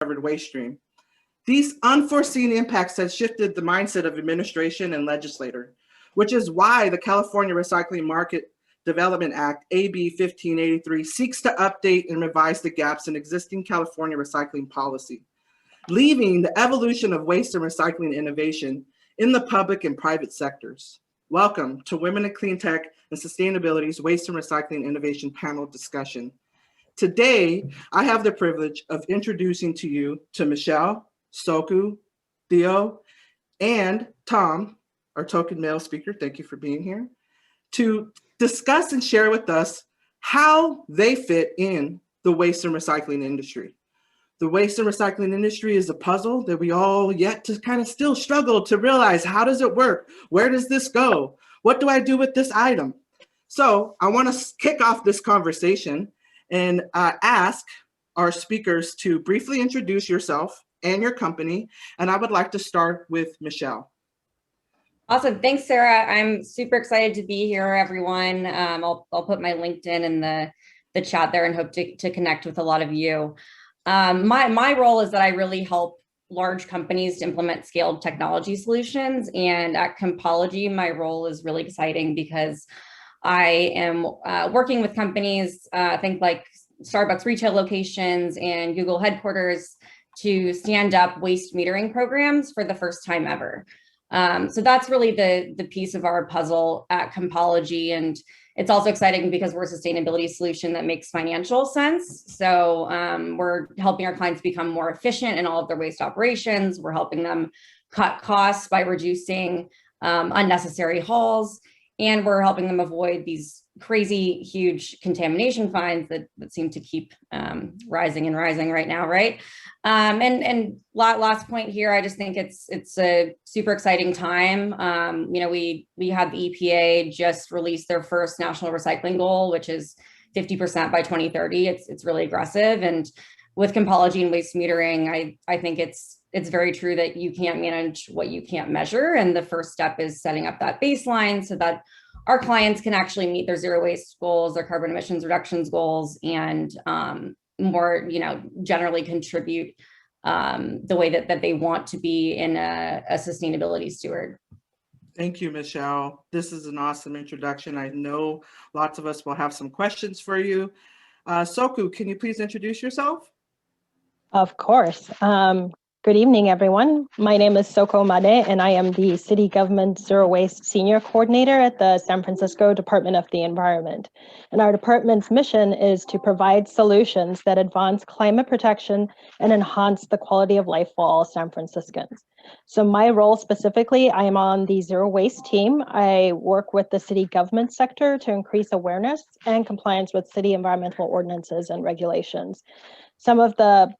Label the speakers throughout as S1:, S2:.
S1: covered waste stream. These unforeseen impacts have shifted the mindset of administration and legislator, which is why the California Recycling Market Development Act, AB 1583, seeks to update and revise the gaps in existing California recycling policy, leaving the evolution of waste and recycling innovation in the public and private sectors. Welcome to Women in Cleantech and Sustainability's Waste and Recycling Innovation Panel discussion. Today, I have the privilege of introducing to you to Michelle, Soko, Theo, and Tom, our token male speaker. Thank you for being here, to discuss and share with us how they fit in the waste and recycling industry. The waste and recycling industry is a puzzle that we all yet to kind of still struggle to realize. How does it work? Where does this go? What do I do with this item? So I want to kick off this conversation and ask our speakers to briefly introduce yourself and your company. And I would like to start with Michelle.
S2: Awesome. Thanks, Sarah. I'm super excited to be here, everyone. I'll put my LinkedIn in the chat there and hope to connect with a lot of you. My role is that I really help large companies to implement scaled technology solutions. And at Compology, my role is really exciting because I am working with companies, think like Starbucks retail locations and Google headquarters, to stand up waste metering programs for the first time ever. So that's really the piece of our puzzle at Compology. And it's also exciting because we're a sustainability solution that makes financial sense. So we're helping our clients become more efficient in all of their waste operations. We're helping them cut costs by reducing unnecessary hauls. And we're helping them avoid these crazy, huge contamination fines that seem to keep rising and rising right now, right? And last point here, I just think it's a super exciting time. We had the EPA just released their first national recycling goal, which is 50% by 2030. It's really aggressive. And with Compology and waste metering, I think it's very true that you can't manage what you can't measure. And the first step is setting up that baseline so that our clients can actually meet their zero waste goals, their carbon emissions reductions goals, and more, generally contribute the way that they want to be in a sustainability steward.
S1: Thank you, Michelle. This is an awesome introduction. I know lots of us will have some questions for you. Soko, can you please introduce yourself?
S3: Of course. Good evening, everyone. My name is Soko Made, and I am the City Government Zero Waste Senior Coordinator at the San Francisco Department of the Environment. And our department's mission is to provide solutions that advance climate protection and enhance the quality of life for all San Franciscans. So my role specifically, I am on the Zero Waste team. I work with the city government sector to increase awareness and compliance with city environmental ordinances and regulations. Some of the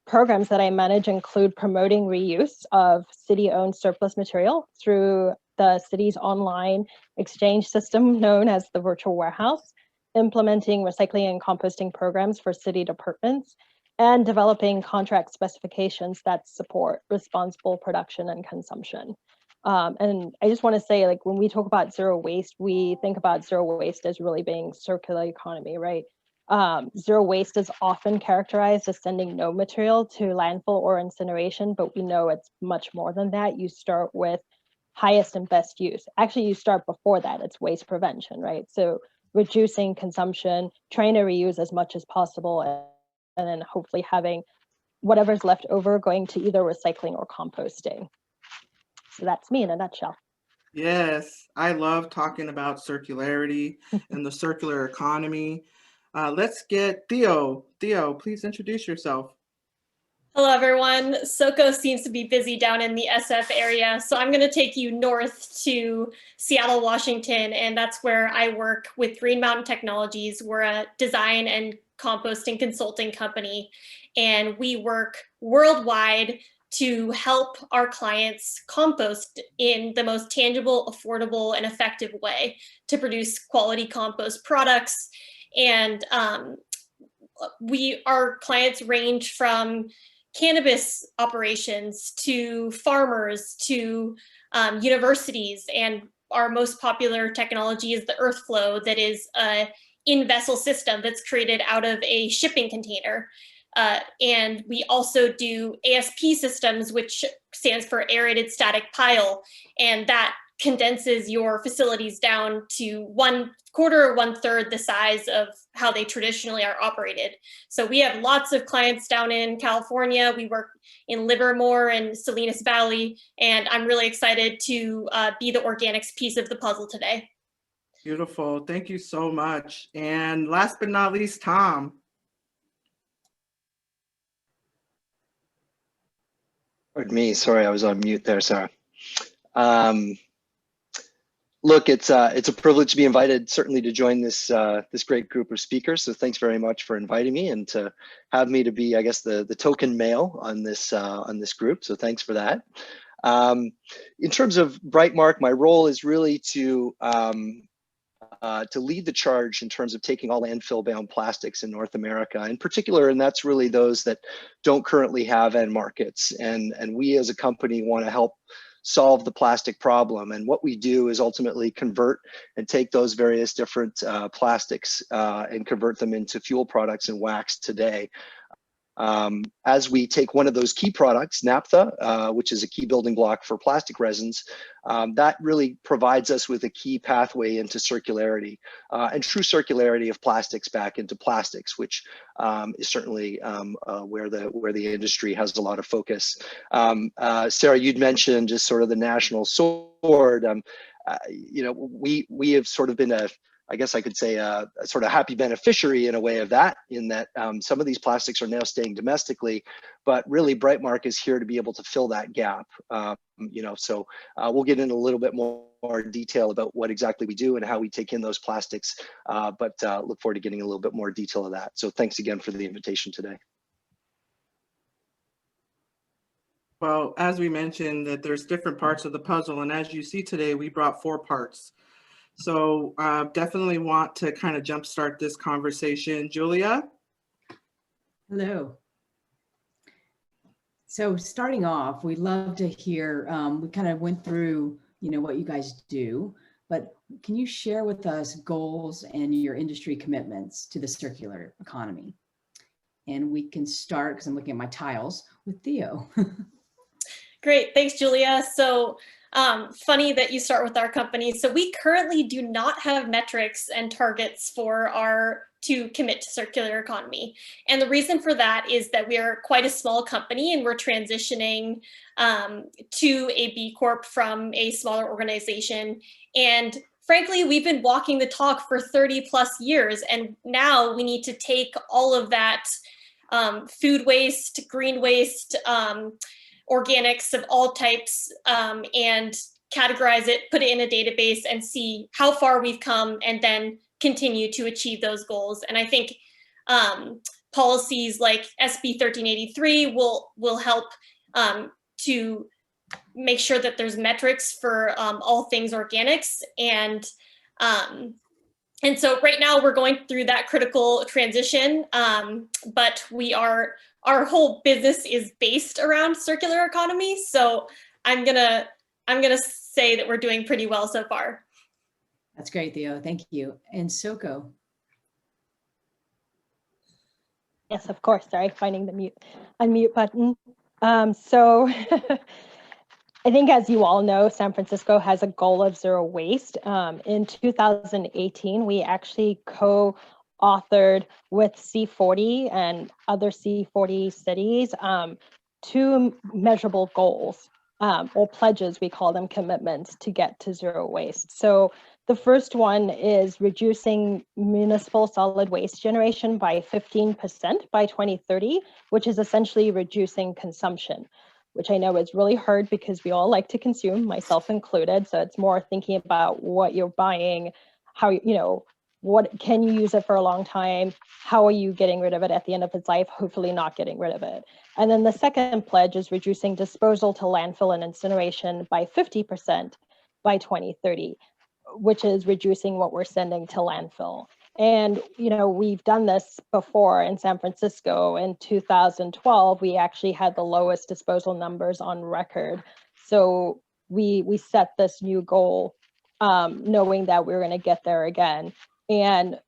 S3: programs that I manage include promoting reuse of city-owned surplus material through the city's online exchange system known as the Virtual Warehouse, implementing recycling and composting programs for city departments, and developing contract specifications that support responsible production and consumption. And I just want to say, like, when we talk about zero waste, we think about zero waste as really being circular economy, right? Zero waste is often characterized as sending no material to landfill or incineration, but we know it's much more than that. You start with highest and best use. Actually, you start before that. It's waste prevention, right? So reducing consumption, trying to reuse as much as possible, and then hopefully having whatever's left over going to either recycling or composting. So that's me in a nutshell.
S1: Yes, I love talking about circularity and the circular economy. Let's get Theo. Theo, please introduce yourself.
S4: Hello, everyone. Soko seems to be busy down in the SF area, so I'm going to take you north to Seattle, Washington, and that's where I work with Green Mountain Technologies. We're a design and composting consulting company, and we work worldwide to help our clients compost in the most tangible, affordable, and effective way to produce quality compost products. And our clients range from cannabis operations to farmers to universities, and our most popular technology is the Earthflow, that is a in-vessel system that's created out of a shipping container. And we also do ASP systems, which stands for aerated static pile. And that condenses your facilities down to 1/4 or 1/3 the size of how they traditionally are operated. So we have lots of clients down in California. We work in Livermore and Salinas Valley, and I'm really excited to be the organics piece of the puzzle today.
S1: Beautiful. Thank you so much. And last but not least, Tom.
S5: Pardon me, sorry, I was on mute there, Sara. Look, it's a privilege to be invited, certainly to join this this great group of speakers. So thanks very much for inviting me and to have me to be, I guess, the token male on this group. So thanks for that. In terms of Brightmark, my role is really to lead the charge in terms of taking all landfill-bound plastics in North America in particular, and that's really those that don't currently have end markets. And we as a company want to help solve the plastic problem. And what we do is ultimately convert and take those various different plastics and convert them into fuel products and wax today. As we take one of those key products, naphtha, which is a key building block for plastic resins, that really provides us with a key pathway into circularity and true circularity of plastics back into plastics, which is certainly where the industry has a lot of focus. Sara, you'd mentioned just sort of the national sword. You know, we have sort of been I guess I could say a sort of happy beneficiary in a way of that, in that some of these plastics are now staying domestically, but really Brightmark is here to be able to fill that gap. You know, so we'll get into a little bit more detail about what exactly we do and how we take in those plastics, but look forward to getting a little bit more detail of that. So thanks again for the invitation today.
S1: Well, as we mentioned, that there's different parts of the puzzle, and as you see today, we brought 4 parts. So definitely want to kind of jumpstart this conversation. Julia?
S6: Hello. So starting off, we'd love to hear, we kind of went through, you know, what you guys do, but can you share with us goals and your industry commitments to the circular economy? And we can start, because I'm looking at my tiles, with Theo.
S4: Great, thanks, Julia. So funny that you start with our company. So we currently do not have metrics and targets to commit to circular economy. And the reason for that is that we are quite a small company and we're transitioning to a B Corp from a smaller organization. And frankly, we've been walking the talk for 30+ years. And now we need to take all of that food waste, green waste, organics of all types, and categorize it, put it in a database and see how far we've come and then continue to achieve those goals. And I think policies like SB 1383 will help to make sure that there's metrics for all things organics. And so right now we're going through that critical transition, but our whole business is based around circular economy. So I'm gonna say that we're doing pretty well so far.
S6: That's great, Theo. Thank you. And Soko.
S3: Yes, of course. Sorry, finding the unmute button. So I think, as you all know, San Francisco has a goal of zero waste. In 2018, we actually co-authored with C40 and other C40 cities 2 measurable goals, or pledges, we call them, commitments to get to zero waste. So the first one is reducing municipal solid waste generation by 15% by 2030, which is essentially reducing consumption, which I know is really hard because we all like to consume, myself included. So it's more thinking about what you're buying, how, you know, what can you use it for a long time? How are you getting rid of it at the end of its life? Hopefully not getting rid of it. And then the second pledge is reducing disposal to landfill and incineration by 50% by 2030, which is reducing what we're sending to landfill. And, you know, we've done this before in San Francisco. In 2012, we actually had the lowest disposal numbers on record. So we set this new goal knowing that we were going to get there again. And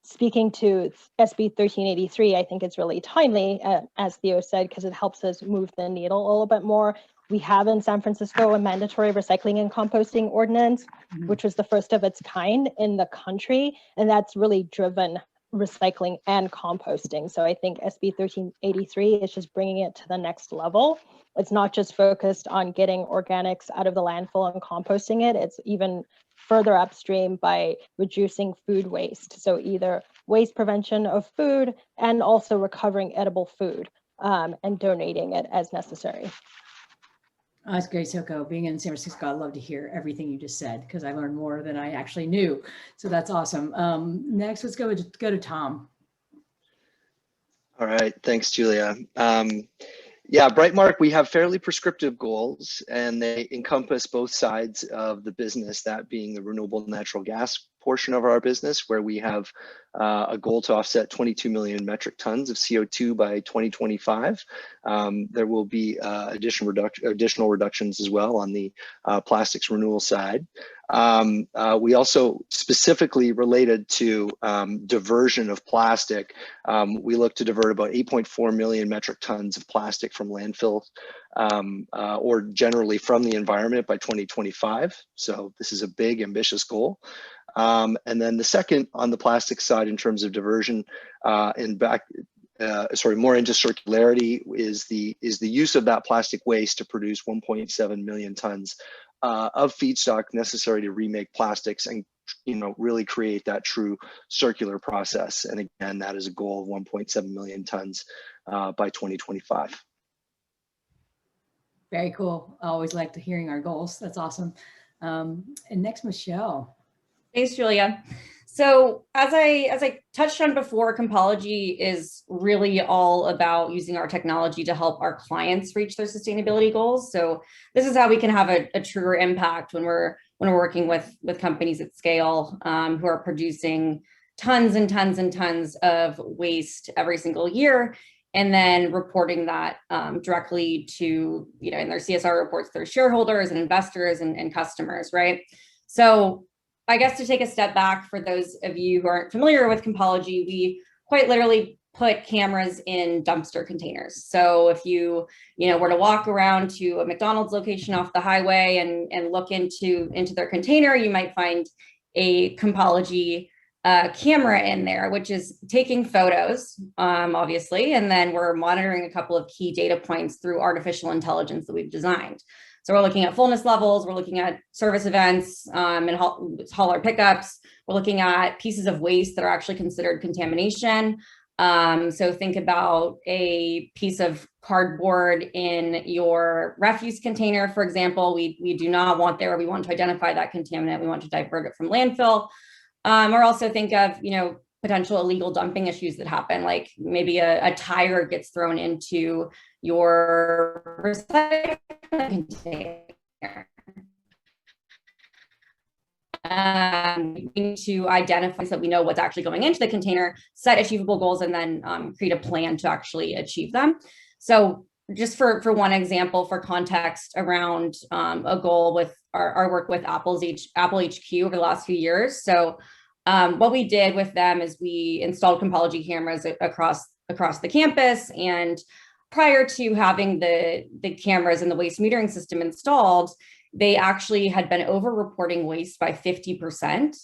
S3: speaking to SB 1383, I think it's really timely, as Theo said, because it helps us move the needle a little bit more. We have in San Francisco a mandatory recycling and composting ordinance, which was the first of its kind in the country, and that's really driven recycling and composting. So I think SB 1383 is just bringing it to the next level. It's not just focused on getting organics out of the landfill and composting it, it's even further upstream by reducing food waste. So either waste prevention of food and also recovering edible food and donating it as necessary.
S6: Oh, that's great, Soko. Being in San Francisco, I love to hear everything you just said because I learned more than I actually knew. So that's awesome. Next, let's go to Tom.
S5: All right, thanks, Julia. Yeah, Brightmark, we have fairly prescriptive goals, and they encompass both sides of the business, that being the renewable natural gas portion of our business, where we have a goal to offset 22 million metric tons of CO2 by 2025. There will be additional reductions as well on the plastics renewal side. We also specifically related to diversion of plastic. We look to divert about 8.4 million metric tons of plastic from landfills or generally from the environment by 2025. So this is a big, ambitious goal. And then the second on the plastic side in terms of diversion more into circularity is the use of that plastic waste to produce 1.7 million tons of feedstock necessary to remake plastics and really create that true circular process. And again, that is a goal of 1.7 million tons by 2025.
S6: Very cool. I always like to hearing our goals. That's awesome. And next, Michelle.
S2: Thanks, Julia. So as I touched on before, Compology is really all about using our technology to help our clients reach their sustainability goals. So this is how we can have a truer impact when we're working with companies at scale who are producing tons and tons and tons of waste every single year, and then reporting that directly to, in their CSR reports, their shareholders and investors and customers, right? So I guess to take a step back, for those of you who aren't familiar with Compology, we quite literally put cameras in dumpster containers. So if you were to walk around to a McDonald's location off the highway and look into their container, you might find a Compology camera in there, which is taking photos, obviously, and then we're monitoring a couple of key data points through artificial intelligence that we've designed. So we're looking at fullness levels, we're looking at service events and hauler pickups, we're looking at pieces of waste that are actually considered contamination. So think about a piece of cardboard in your refuse container, for example. We do not want there. We want to identify that contaminant. We want to divert it from landfill. Or also think of, potential illegal dumping issues that happen, like maybe a tire gets thrown into your recycling container. We need to identify so that we know what's actually going into the container, set achievable goals, and then create a plan to actually achieve them. So just for one example, for context around a goal with our work with Apple HQ over the last few years. So what we did with them is we installed Compology cameras across the campus, and prior to having the cameras and the waste metering system installed, they actually had been over-reporting waste by 50%,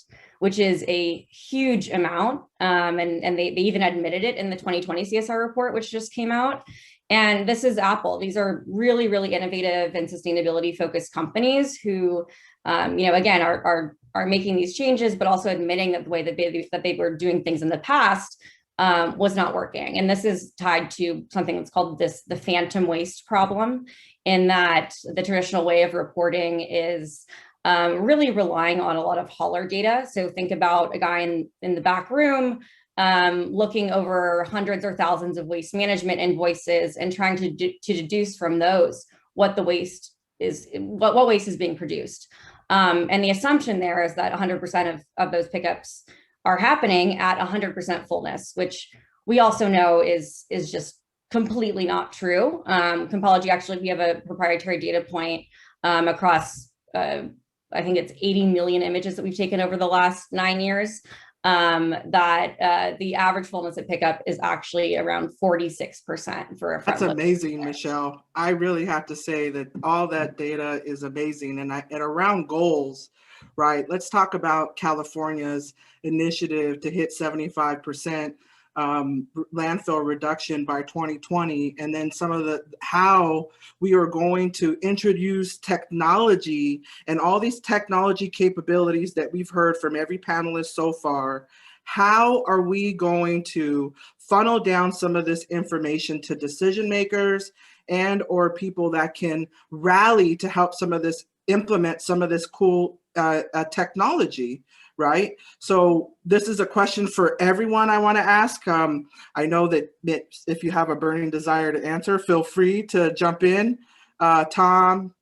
S2: which is a huge amount. And they even admitted it in the 2020 CSR report, which just came out. And this is Apple. These are really, really innovative and sustainability-focused companies who, again, are making these changes, but also admitting that the way that they were doing things in the past was not working. And this is tied to something that's called the phantom waste problem, in that the traditional way of reporting is really relying on a lot of hauler data. So think about a guy in the back room looking over hundreds or thousands of waste management invoices and trying to deduce from those what the waste is, what waste is being produced. And the assumption there is that 100% of those pickups are happening at 100% fullness, which we also know is just completely not true. Compology, actually, we have a proprietary data point across, I think it's 80 million images that we've taken over the last 9 years. that the average fullness at pickup is actually around 46% for a front
S1: That's
S2: load.
S1: amazing, Michelle. I really have to say that all that data is amazing. And around goals, right? Let's talk about California's initiative to hit 75% landfill reduction by 2020, and then some of how we are going to introduce technology and all these technology capabilities that we've heard from every panelist so far. How are we going to funnel down some of this information to decision makers and or people that can rally to help implement some of this cool technology, right? So this is a question for everyone I want to ask. I know that if you have a burning desire to answer, feel free to jump in. Tom,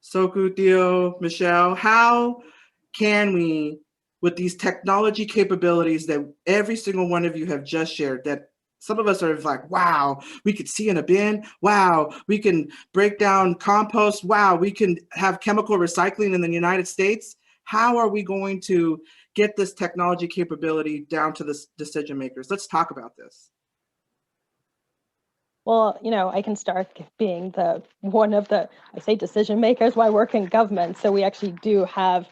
S1: Soko, Theo, Michelle, how can we, with these technology capabilities that every single one of you have just shared, that some of us are like, wow, we could see in a bin. Wow, we can break down compost. Wow, we can have chemical recycling in the United States. How are we going to get this technology capability down to the decision makers? Let's talk about this.
S3: Well, I can start being one of the, I say decision makers while I work in government. So we actually do have,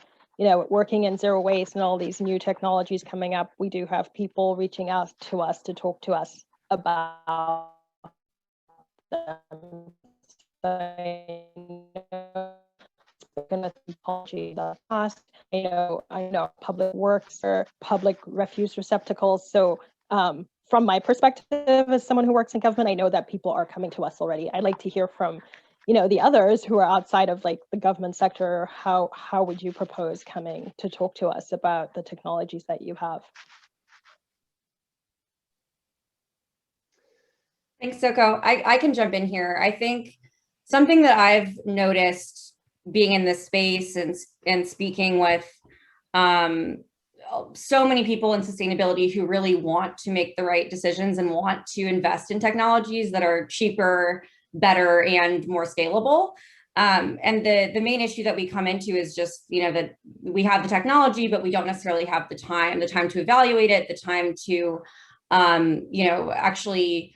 S3: working in zero waste and all these new technologies coming up, we do have people reaching out to us to talk to us about them. Compology the past, I know public works or public refuse receptacles. So from my perspective as someone who works in government, I know that people are coming to us already. I'd like to hear from the others who are outside of like the government sector. How would you propose coming to talk to us about the technologies that you have?
S2: Thanks, Soko. I can jump in here. I think something that I've noticed being in this space and speaking with so many people in sustainability who really want to make the right decisions and want to invest in technologies that are cheaper, better, and more scalable. And the main issue that we come into is just, that we have the technology, but we don't necessarily have the time to evaluate it, the time to, actually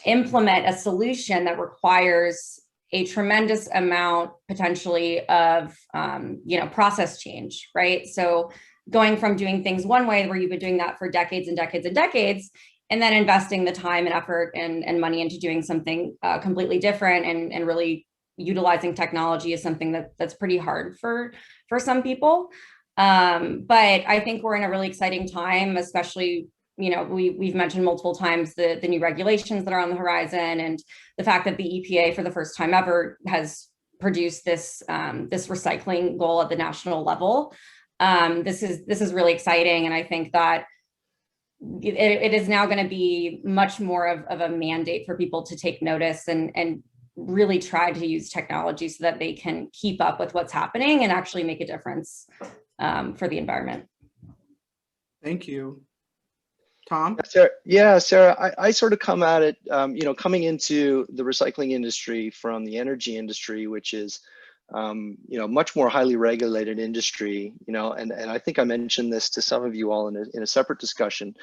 S2: implement a solution that requires a tremendous amount potentially of process change, right? So going from doing things one way where you've been doing that for decades and decades and decades, and then investing the time and effort and money into doing something completely different and really utilizing technology is something that's pretty hard for some people. But I think we're in a really exciting time, especially we've mentioned multiple times the new regulations that are on the horizon, and the fact that the EPA for the first time ever has produced this recycling goal at the national level. This is really exciting, and I think that it is now going to be much more of a mandate for people to take notice and really try to use technology so that they can keep up with what's happening and actually make a difference for the environment.
S1: Thank you. Tom?
S5: Yeah, Sarah, I sort of come at it, coming into the recycling industry from the energy industry, which is, much more highly regulated industry, and I think I mentioned this to some of you all in a separate discussion.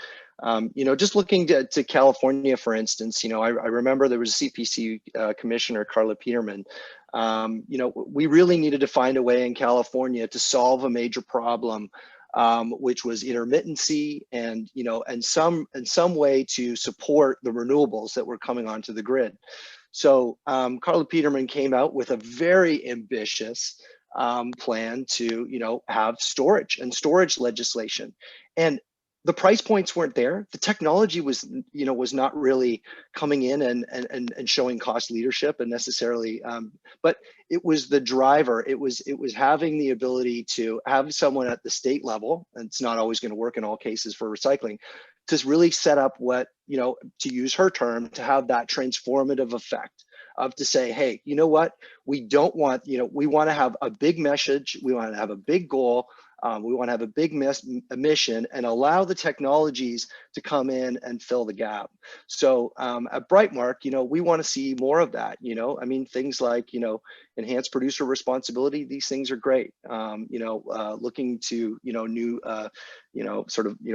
S5: Just looking to California, for instance, I remember there was a CPC commissioner, Carla Peterman. We really needed to find a way in California to solve a major problem, which was intermittency and some way to support the renewables that were coming onto the grid. So Carla Peterman came out with a very ambitious plan to have storage legislation, and the price points weren't there. The technology was not really coming in and showing cost leadership and necessarily, but it was the driver. It was having the ability to have someone at the state level, and it's not always going to work in all cases for recycling, to really set up what, to use her term, to have that transformative effect of to say, hey, you know what, we don't want, we want to have a big message, we want to have a big goal, We want to have a big mission and allow the technologies to come in and fill the gap. So at Brightmark, we want to see more of that. I mean, things like, enhanced producer responsibility. These things are great. Looking to, new,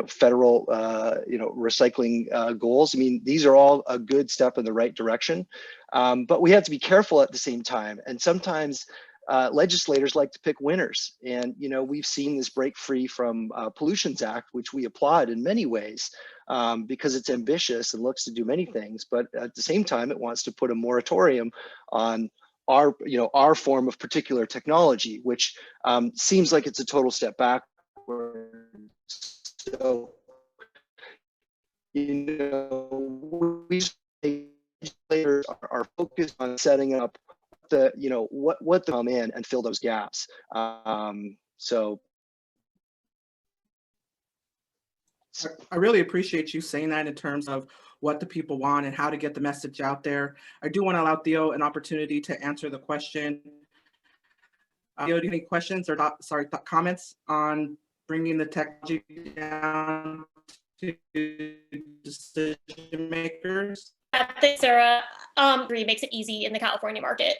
S5: federal, recycling goals. I mean, these are all a good step in the right direction. But we have to be careful at the same time. And sometimes legislators like to pick winners. And, we've seen this break free from Pollutions Act, which we applaud in many ways because it's ambitious and looks to do many things. But at the same time, it wants to put a moratorium on our form of particular technology, which seems like it's a total step backwards. So, we legislators are focused on setting up what come in and fill those gaps. So
S1: I really appreciate you saying that in terms of what the people want and how to get the message out there. I do want to allow Theo an opportunity to answer the question. Theo, do you have any questions or comments on bringing the technology down to decision makers?
S4: Thanks, Sarah. Makes it easy in the California market.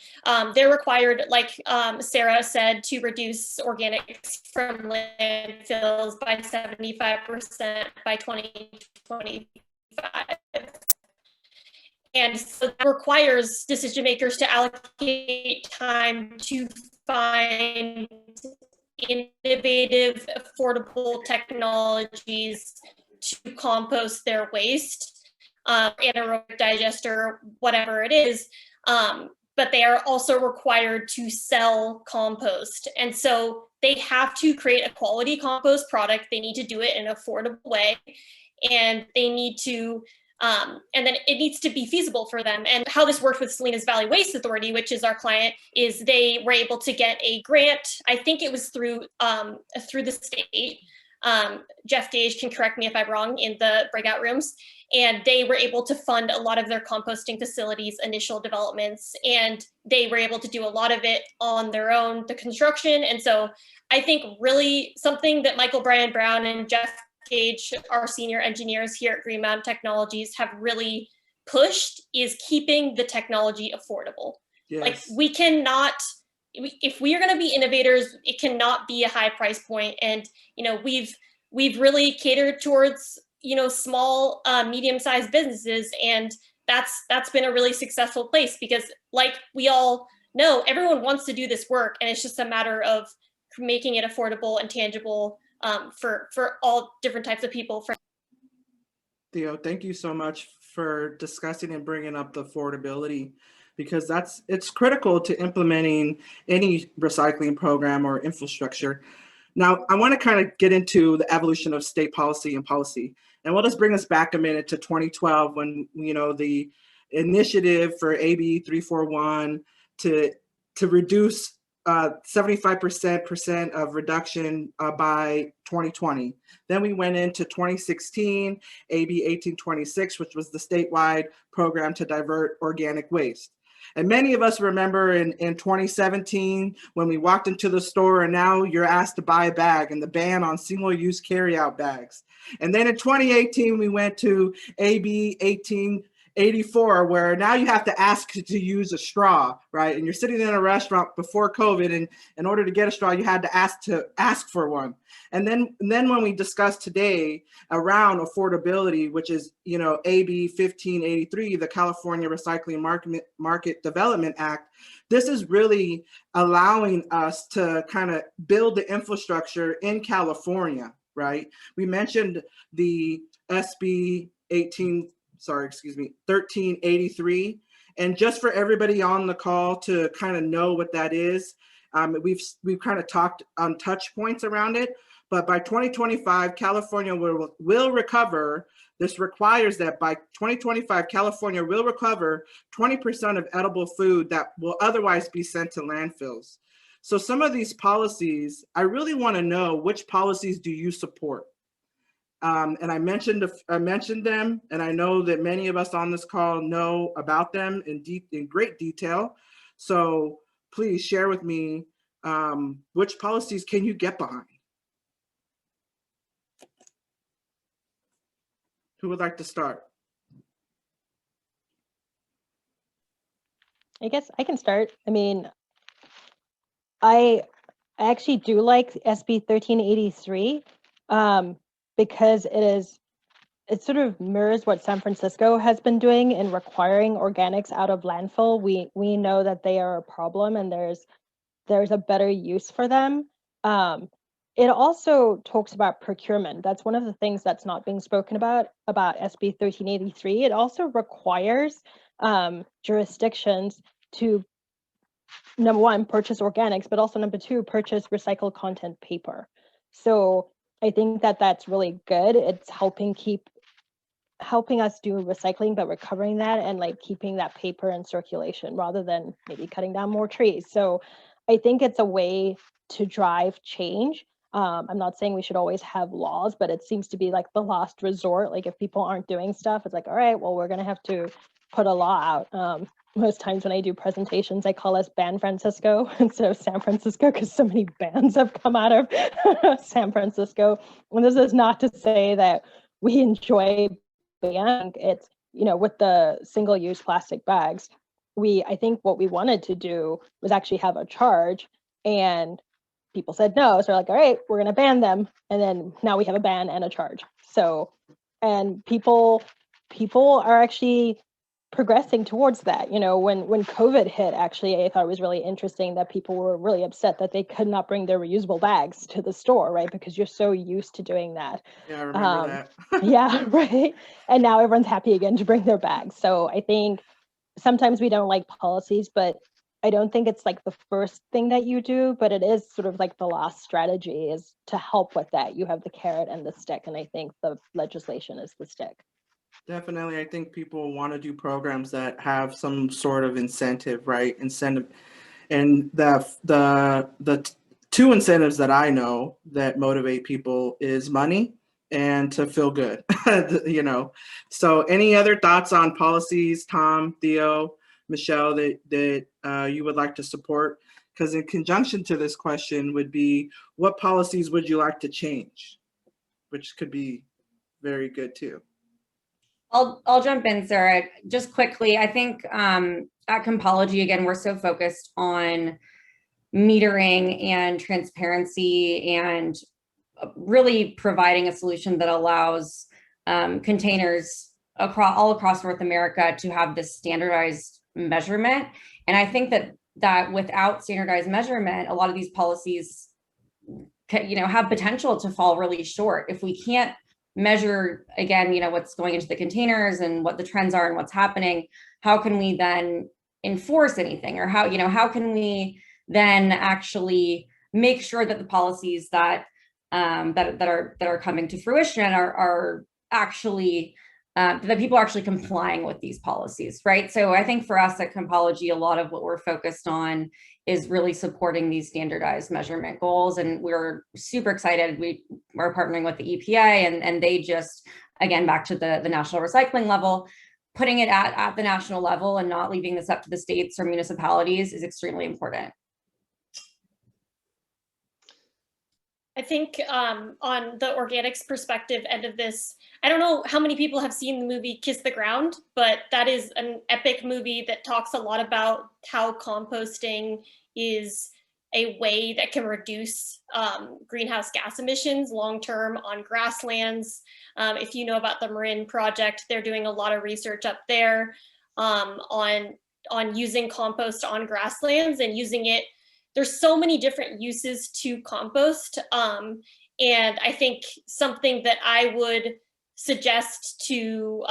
S4: They're required, like Sara said, to reduce organics from landfills by 75% by 2025. And so that requires decision makers to allocate time to find innovative, affordable technologies to compost their waste. Anaerobic digester, whatever it is, but they are also required to sell compost. And so they have to create a quality compost product. They need to do it in an affordable way, and they need to, and then it needs to be feasible for them. And how this worked with Salinas Valley Waste Authority, which is our client, is they were able to get a grant. I think it was through the state. Jeff Gage can correct me if I'm wrong in the breakout rooms. And they were able to fund a lot of their composting facilities' initial developments, and they were able to do a lot of it on their own, the construction. And so I think really something that Michael Brian Brown and Jeff Gage, our senior engineers here at Green Mountain Technologies, have really pushed is keeping the technology affordable.
S1: Yes.
S4: Like we cannot, if we are going to be innovators, it cannot be a high price point. And, we've really catered towards, small, medium-sized businesses. And that's been a really successful place because, like we all know, everyone wants to do this work, and it's just a matter of making it affordable and tangible for all different types of people.
S1: Theo, thank you so much for discussing and bringing up the affordability, because it's critical to implementing any recycling program or infrastructure. Now, I want to kind of get into the evolution of state policy and policy. And we'll just bring us back a minute to 2012 when, the initiative for AB 341 to reduce 75% of reduction by 2020. Then we went into 2016, AB 1826, which was the statewide program to divert organic waste. And many of us remember in 2017 when we walked into the store and now you're asked to buy a bag, and the ban on single-use carry-out bags. And then in 2018, we went to AB 1884, where now you have to ask to use a straw, right? And you're sitting in a restaurant before COVID, and in order to get a straw, you had to ask for one. And then when we discussed today around affordability, which is, AB 1583, the California Recycling Market Development Act, this is really allowing us to kind of build the infrastructure in California, right? We mentioned the SB 1383. And just for everybody on the call to kind of know what that is, we've kind of talked on touch points around it, but by 2025, California will recover. This requires that by 2025, California will recover 20% of edible food that will otherwise be sent to landfills. So some of these policies, I really want to know, which policies do you support? And I mentioned them, and I know that many of us on this call know about them in great detail. So please share with me, which policies can you get behind? Who would like to start?
S3: I guess I can start. I mean, I actually do like SB 1383 because it sort of mirrors what San Francisco has been doing in requiring organics out of landfill. We know that they are a problem and there's a better use for them. It also talks about procurement. That's one of the things that's not being spoken about SB 1383. It also requires jurisdictions to, number one, purchase organics, but also number two, purchase recycled content paper. So I think that that's really good. It's helping us do recycling, but recovering that and like keeping that paper in circulation rather than maybe cutting down more trees. So I think it's a way to drive change. I'm not saying we should always have laws, but it seems to be like the last resort. Like if people aren't doing stuff, it's like, all right, well, we're going to have to put a law out. Most times when I do presentations, I call us Ban Francisco instead of San Francisco because so many bans have come out of San Francisco. And this is not to say that we enjoy ban. It's, with the single-use plastic bags, I think what we wanted to do was actually have a charge, and people said no. So we're like, all right, we're going to ban them. And then now we have a ban and a charge. So, and people are actually progressing towards that. When COVID hit, actually, I thought it was really interesting that people were really upset that they could not bring their reusable bags to the store, right? Because you're so used to doing that.
S1: Yeah, I remember that.
S3: Yeah, right. And now everyone's happy again to bring their bags. So I think sometimes we don't like policies, but I don't think it's like the first thing that you do, but it is sort of like the last strategy is to help with that. You have the carrot and the stick, and I think the legislation is the stick.
S1: Definitely, I think people want to do programs that have some sort of incentive, right? Incentive, and the two incentives that I know that motivate people is money and to feel good. So any other thoughts on policies, Tom, Theo, Michelle, that you would like to support? Because in conjunction to this question would be, what policies would you like to change? Which could be very good too.
S2: I'll jump in, Sarah, just quickly. I think at Compology, again, we're so focused on metering and transparency and really providing a solution that allows containers all across North America to have this standardized measurement. And I think that without standardized measurement, a lot of these policies have potential to fall really short. If we can't measure, again, what's going into the containers and what the trends are and what's happening, how can we then enforce anything? Or how can we then actually make sure that the policies that are coming to fruition are actually that people are actually complying with these policies, right? So I think for us at Compology, a lot of what we're focused on is really supporting these standardized measurement goals. And we're super excited. We are partnering with the EPA and they just, again, back to the national recycling level, putting it at the national level and not leaving this up to the states or municipalities is extremely important.
S4: I think on the organics perspective end of this, I don't know how many people have seen the movie Kiss the Ground, but that is an epic movie that talks a lot about how composting is a way that can reduce greenhouse gas emissions long-term on grasslands. If you know about the Marin project, they're doing a lot of research up there on using compost on grasslands and using it. There's so many different uses to compost. And I think something that I would suggest to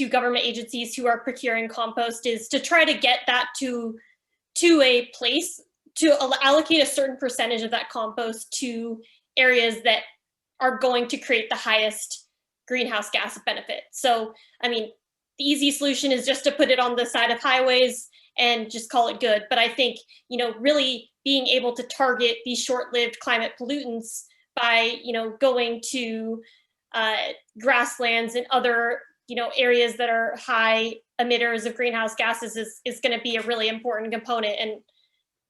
S4: government agencies who are procuring compost is to try to get that to a place, to allocate a certain percentage of that compost to areas that are going to create the highest greenhouse gas benefit. So, I mean, the easy solution is just to put it on the side of highways and just call it good. But I think, really being able to target these short-lived climate pollutants by, going to grasslands and other, areas that are high emitters of greenhouse gases is going to be a really important component.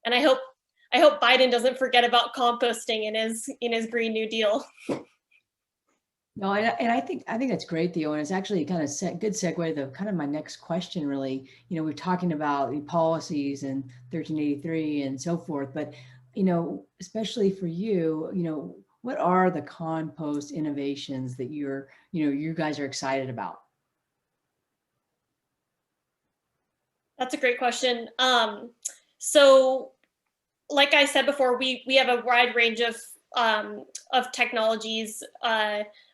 S4: And I hope Biden doesn't forget about composting in his Green New Deal.
S6: No, and I think that's great, Theo, and it's actually kind of good segue to kind of my next question. Really, we're talking about the policies and 1383 and so forth, but especially for you, what are the compost innovations that you guys are excited about?
S4: That's a great question. So, like I said before, we have a wide range of technologies.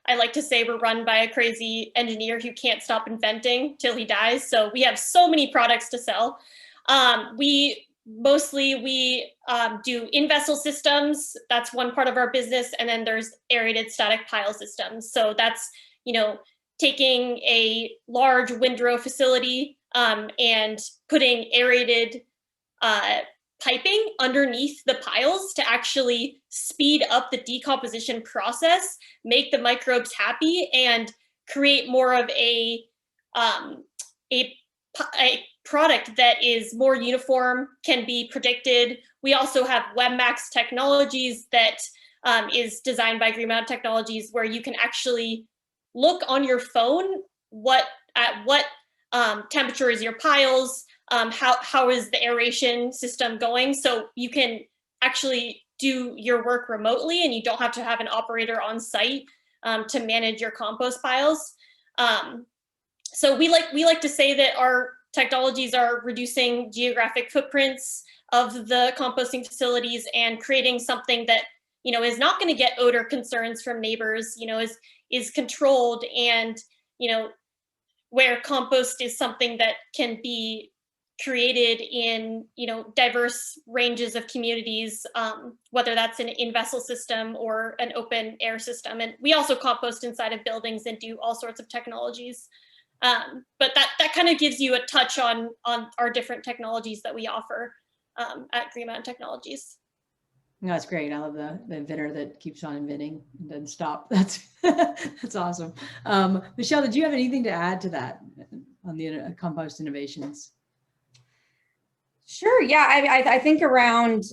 S4: I like to say we're run by a crazy engineer who can't stop inventing till he dies. So we have so many products to sell. We do in-vessel systems. That's one part of our business. And then there's aerated static pile systems. So that's, taking a large windrow facility and putting aerated piping underneath the piles to actually speed up the decomposition process, make the microbes happy, and create more of a product that is more uniform, can be predicted. We also have WebMax Technologies that is designed by Green Mountain Technologies, where you can actually look on your phone at what temperature is your piles, how is the aeration system going, so you can actually do your work remotely and you don't have to have an operator on site to manage your compost piles. So we like to say that our technologies are reducing geographic footprints of the composting facilities and creating something that is not going to get odor concerns from neighbors, is controlled, and where compost is something that can be created in diverse ranges of communities, whether that's an in-vessel system or an open air system. And we also compost inside of buildings and do all sorts of technologies. But that kind of gives you a touch on our different technologies that we offer at Green Mountain Technologies.
S6: No, that's great. I love the inventor that keeps on inventing and doesn't stop. That's awesome. Michelle, did you have anything to add to that on the compost innovations?
S2: Sure. Yeah, I think around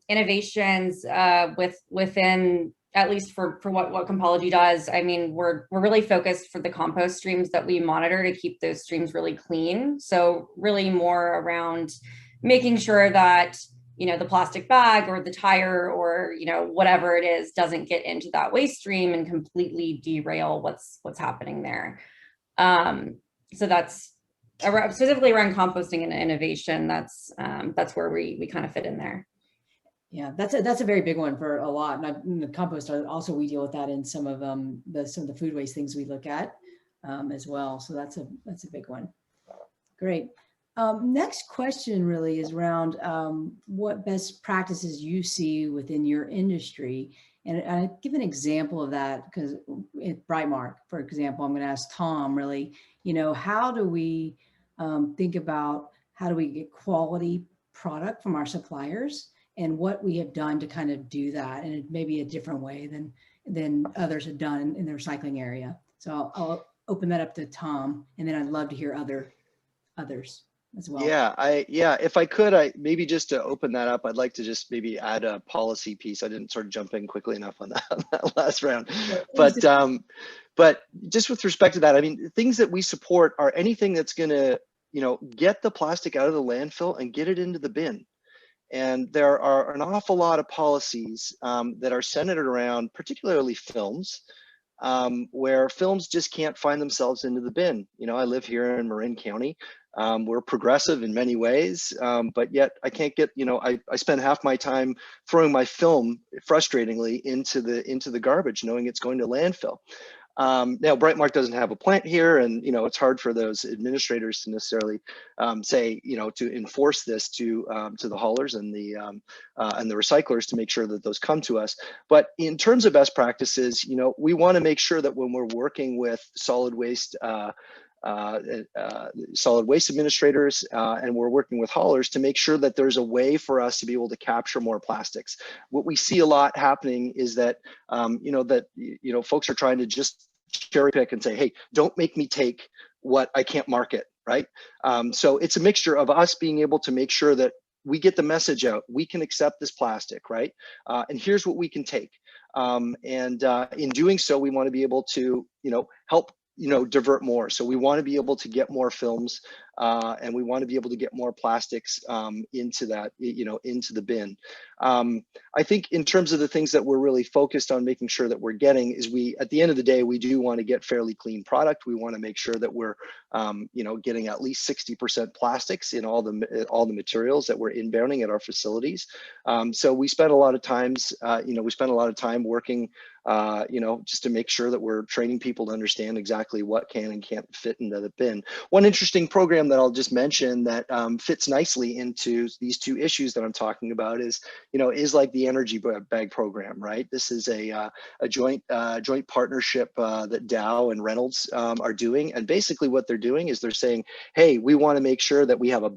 S2: innovations within, at least for what Compology does. I mean, we're really focused for the compost streams that we monitor to keep those streams really clean. So really more around making sure that the plastic bag or the tire or whatever it is doesn't get into that waste stream and completely derail what's happening there. So that's specifically around composting and innovation. That's where we kind of fit in there.
S6: Yeah, that's a very big one for a lot. And the compost also, we deal with that in some of the food waste things we look at as well. So that's a big one. Great. Next question really is around what best practices you see within your industry. And I give an example of that because at Brightmark, for example, I'm going to ask Tom really, how do we think about how do we get quality product from our suppliers and what we have done to kind of do that in maybe a different way than others have done in the recycling area. So I'll open that up to Tom, and then I'd love to hear others as well.
S5: Yeah, if I could, maybe just to open that up, I'd like to just maybe add a policy piece. I didn't sort of jump in quickly enough on that last round, but just with respect to that, I mean, things that we support are anything that's going to, get the plastic out of the landfill and get it into the bin. And there are an awful lot of policies that are centered around particularly films, where films just can't find themselves into the bin. I live here in Marin County. We're progressive in many ways, but yet I can't get, I spend half my time throwing my film frustratingly into the garbage, knowing it's going to landfill. Now, Brightmark doesn't have a plant here, and it's hard for those administrators to necessarily say, to enforce this to the haulers and the recyclers to make sure that those come to us. But in terms of best practices, we want to make sure that when we're working with solid waste administrators and we're working with haulers to make sure that there's a way for us to be able to capture more plastics. What we see a lot happening is that folks are trying to just cherry pick and say, hey, don't make me take what I can't market, right? So it's a mixture of us being able to make sure that we get the message out. We can accept this plastic, right? And here's what we can take. In doing so, we want to be able to, help, divert more. So we want to be able to get more films, and we want to be able to get more plastics into that, into the bin. I think in terms of the things that we're really focused on making sure that we're getting is at the end of the day, we do want to get fairly clean product. We want to make sure that we're, getting at least 60% plastics in all the materials that we're inbounding at our facilities. So we spend a lot of times, we spend a lot of time working, just to make sure that we're training people to understand exactly what can and can't fit into the bin. One interesting program that I'll just mention that fits nicely into these two issues that I'm talking about is like the energy bag program, right? This is a joint partnership that Dow and Reynolds are doing. And basically what they're doing is they're saying, hey, we want to make sure that we have a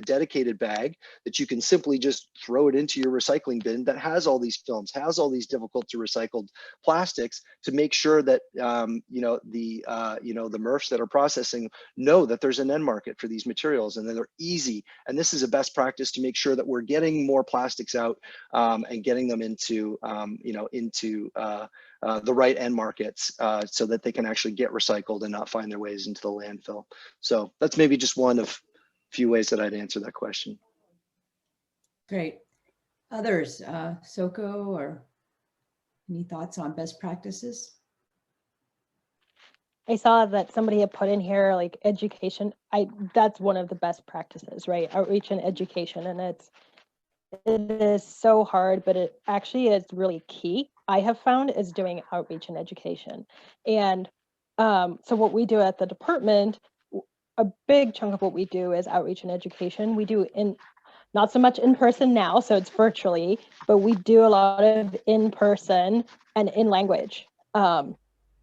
S5: dedicated bag that you can simply just throw it into your recycling bin that has all these films, has all these difficult to recycle plastics, to make sure that the MRFs that are processing know that there's an end market for these materials and that they're easy. And this is a best practice to make sure that we're getting more plastics out and getting them into the right end markets so that they can actually get recycled and not find their ways into the landfill. So that's maybe just one of a few ways that I'd answer that question.
S6: Great. Others, Soko, or any thoughts on best practices?
S3: I saw that somebody had put in here like education. That's one of the best practices, right? Outreach and education. And it is so hard, but it actually is really key. I have found is doing outreach and education. And so what we do at the department, a big chunk of what we do is outreach and education. We do not so much in person now, so it's virtually, but we do a lot of in person and in language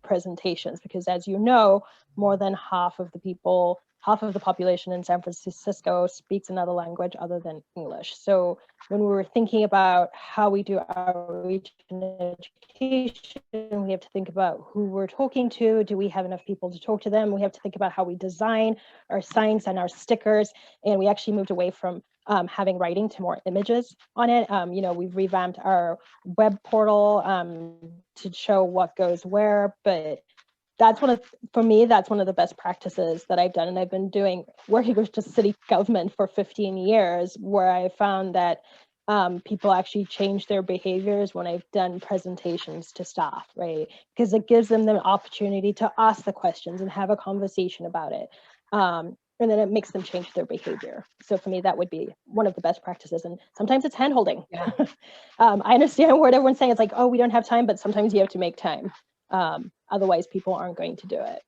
S3: presentations, because as you know, more than half of the population in San Francisco speaks another language other than English. So when we were thinking about how we do outreach and education, we have to think about who we're talking to. Do we have enough people to talk to them? We have to think about how we design our signs and our stickers. And we actually moved away from having writing to more images on it. We've revamped our web portal to show what goes where, but for me, that's one of the best practices that I've done. And I've been working with just city government for 15 years, where I found that people actually change their behaviors when I've done presentations to staff, right? Because it gives them the opportunity to ask the questions and have a conversation about it. And then it makes them change their behavior. So for me, that would be one of the best practices. And sometimes it's hand holding. Yeah. I understand what everyone's saying. It's like, oh, we don't have time, but sometimes you have to make time. Otherwise, people aren't going to do it.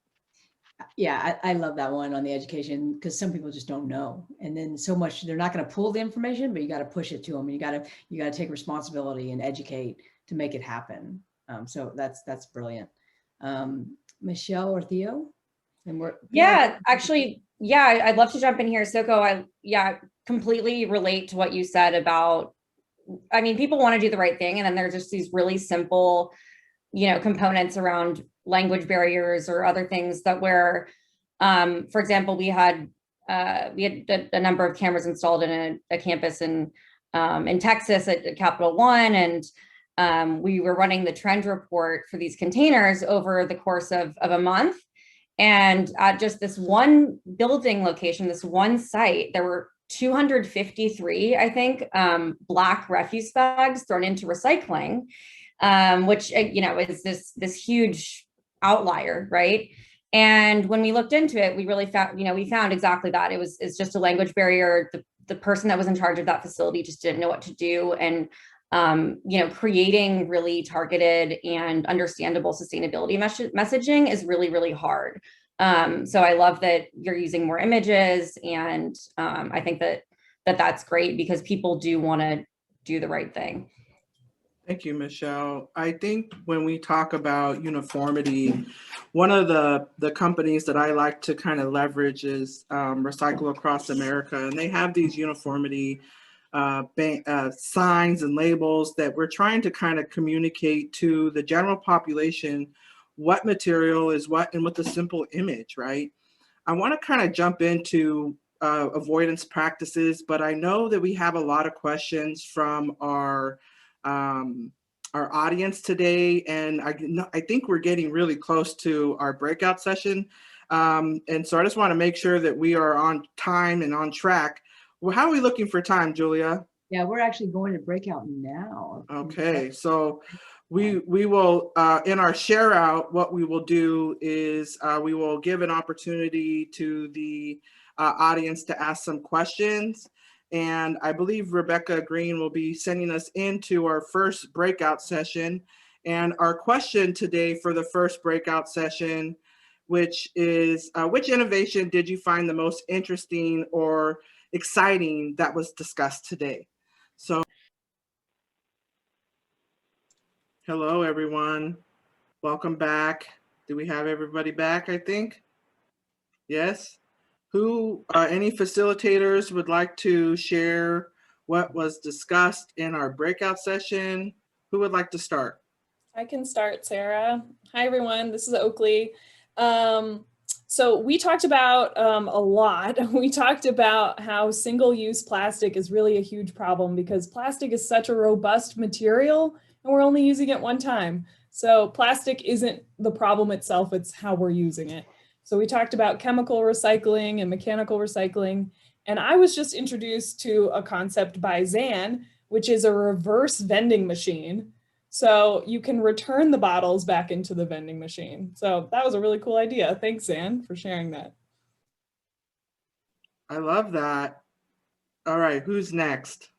S6: Yeah, I love that one on the education, because some people just don't know. And then so much, they're not going to pull the information, but you got to push it to them. And you got to take responsibility and educate to make it happen. So that's brilliant. Michelle or Theo? And
S2: I'd love to jump in here. Soko, I completely relate to what you said about, people want to do the right thing. And then there's just these really simple, components around language barriers or other things that where, for example, we had a number of cameras installed in a campus in Texas at Capital One. And we were running the trend report for these containers over the course of a month. And at just this one building location, this one site, there were 253, I think, Black refuse bags thrown into recycling, which, is this huge outlier, right? And when we looked into it, we really found, we found exactly that. It's just a language barrier. The person that was in charge of that facility just didn't know what to do. And creating really targeted and understandable sustainability messaging is really, really hard. So I love that you're using more images, and I think that's great, because people do want to do the right thing.
S1: Thank you, Michelle. I think when we talk about uniformity, one of the companies that I like to kind of leverage is Recycle Across America, and they have these uniformity signs and labels that we're trying to kind of communicate to the general population what material is what, and with a simple image, right? I want to kind of jump into avoidance practices, but I know that we have a lot of questions from our our audience today. And I think we're getting really close to our breakout session. And so I just want to make sure that we are on time and on track. Well, how are we looking for time, Julia?
S6: Yeah, we're actually going to breakout now.
S1: Okay, so we will, in our share out, what we will do is we will give an opportunity to the audience to ask some questions. And I believe Rebecca Green will be sending us into our first breakout session. And our question today for the first breakout session, which is, which innovation did you find the most interesting or exciting that was discussed today? So, hello, everyone. Welcome back. Do we have everybody back, I think? Yes? Who, any facilitators would like to share what was discussed in our breakout session? Who would like to start?
S7: I can start, Sarah. Hi, everyone. This is Oakley. So we talked about a lot. We talked about how single-use plastic is really a huge problem because plastic is such a robust material and we're only using it one time. So plastic isn't the problem itself, it's how we're using it. So we talked about chemical recycling and mechanical recycling. And I was just introduced to a concept by Zan, which is a reverse vending machine. So you can return the bottles back into the vending machine. So that was a really cool idea. Thanks, Zan, for sharing that.
S1: I love that. All right, who's next?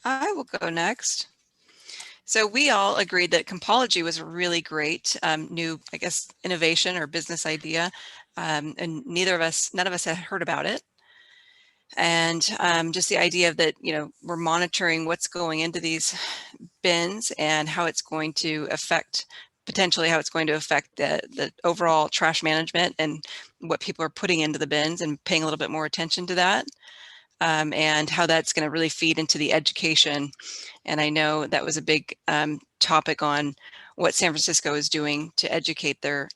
S8: I will go next. So we all agreed that Compology was a really great new, I guess, innovation or business idea. And none of us had heard about it. And just the idea that, we're monitoring what's going into these bins and how it's going to affect, potentially how it's going to affect the overall trash management and what people are putting into the bins and paying a little bit more attention to that. And how that's going to really feed into the education. And I know that was a big topic on what San Francisco is doing to educate their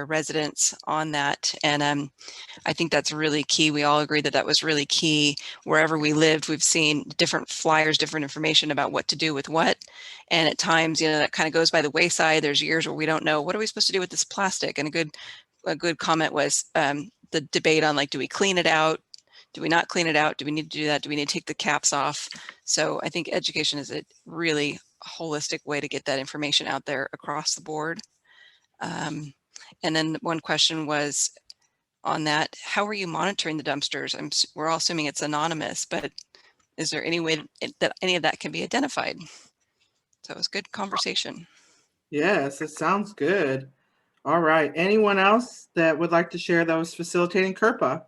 S8: residents on that. And I think that's really key. We all agree that that was really key. Wherever we lived, we've seen different flyers, different information about what to do with what. And at times, that kind of goes by the wayside. There's years where we don't know, what are we supposed to do with this plastic? And a good comment was the debate on, like, do we clean it out? Do we not clean it out? Do we need to do that? Do we need to take the caps off? So I think education is a really holistic way to get that information out there across the board. And then one question was on that, how are you monitoring the dumpsters? We're all assuming it's anonymous, but is there any way that any of that can be identified? So it was good conversation.
S1: Yes, it sounds good. All right, anyone else that would like to share that was facilitating Kerpa?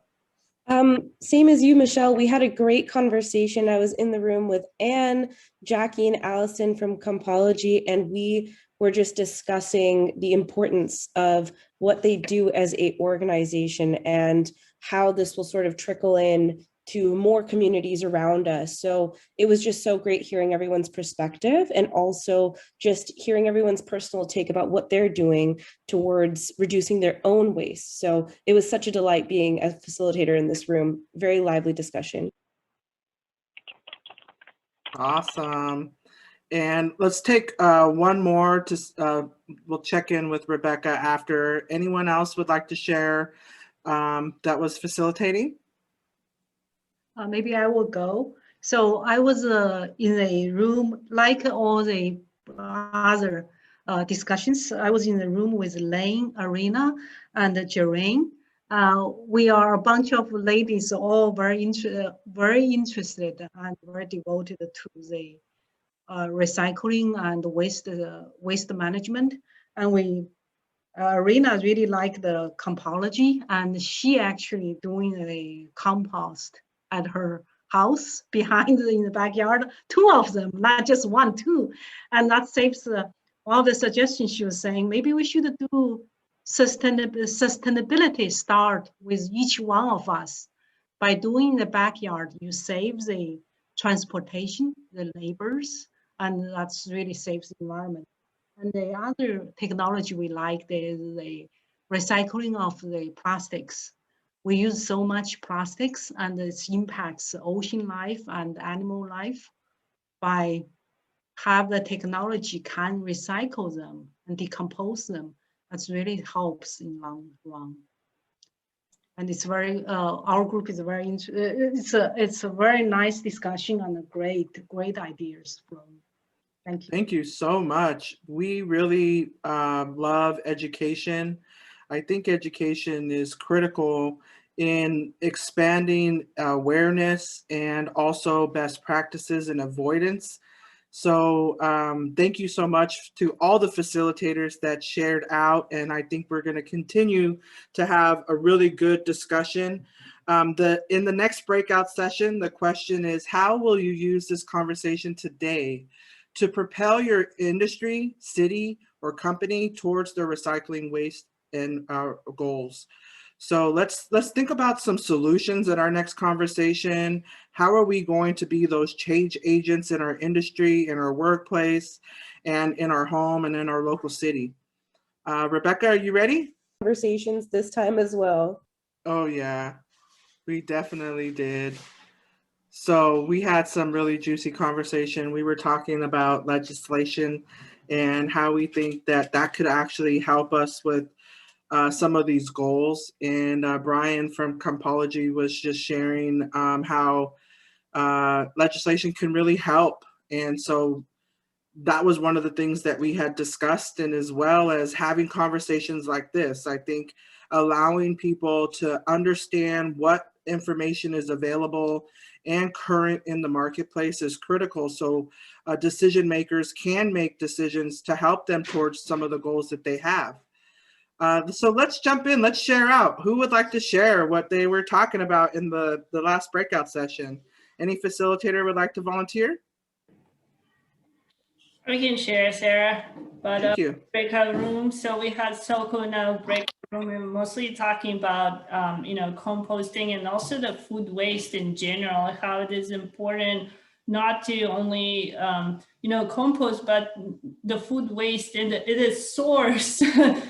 S9: Same as you, Michelle, we had a great conversation. I was in the room with Anne, Jackie, and Allison from Compology, and we were just discussing the importance of what they do as an organization and how this will sort of trickle in to more communities around us. So it was just so great hearing everyone's perspective and also just hearing everyone's personal take about what they're doing towards reducing their own waste. So it was such a delight being a facilitator in this room. Very lively discussion.
S1: Awesome. And let's take one more to, we'll check in with Rebecca after. Anyone else would like to share that was facilitating?
S10: Maybe I will go. So I was in a room like all the other discussions. I was in the room with Lane, Arena, and Jareen. We are a bunch of ladies, all very interested and very devoted to the recycling and waste management. And Arena really liked the Compology, and she actually doing a compost at her house behind in the backyard, 2 of them, not just 1, 2. And that saves all the suggestions she was saying. Maybe we should do sustainability start with each one of us. By doing the backyard, you save the transportation, the labors, and that's really saves the environment. And the other technology we like is the recycling of the plastics. We use so much plastics and it impacts ocean life and animal life. by have the technology can recycle them and decompose them. That really helps in long run. And it's very, our group is very, it's a very nice discussion and great ideas from. Thank you.
S1: Thank you so much. We really love education. I think education is critical in expanding awareness and also best practices and avoidance. So thank you so much to all the facilitators that shared out. And I think we're going to continue to have a really good discussion. In the next breakout session, the question is, how will you use this conversation today to propel your industry, city, or company towards their recycling waste and goals? So let's think about some solutions in our next conversation. How are we going to be those change agents in our industry, in our workplace, and in our home and in our local city? Rebecca, are you ready?
S9: Conversations this time as well.
S1: Oh yeah, we definitely did. So we had some really juicy conversation. We were talking about legislation and how we think that that could actually help us with some of these goals. And Brian from Compology was just sharing how legislation can really help. And so that was one of the things that we had discussed, and as well as having conversations like this. I think allowing people to understand what information is available and current in the marketplace is critical, so decision makers can make decisions to help them towards some of the goals that they have. So let's jump in, let's share out. Who would like to share what they were talking about in the last breakout session? Any facilitator would like to volunteer?
S11: We can share, Sarah, but
S1: Thank you.
S11: breakout room. So we had Soko now breakout room, and mostly talking about composting and also the food waste in general, how it is important not to only compost, but the food waste and it is source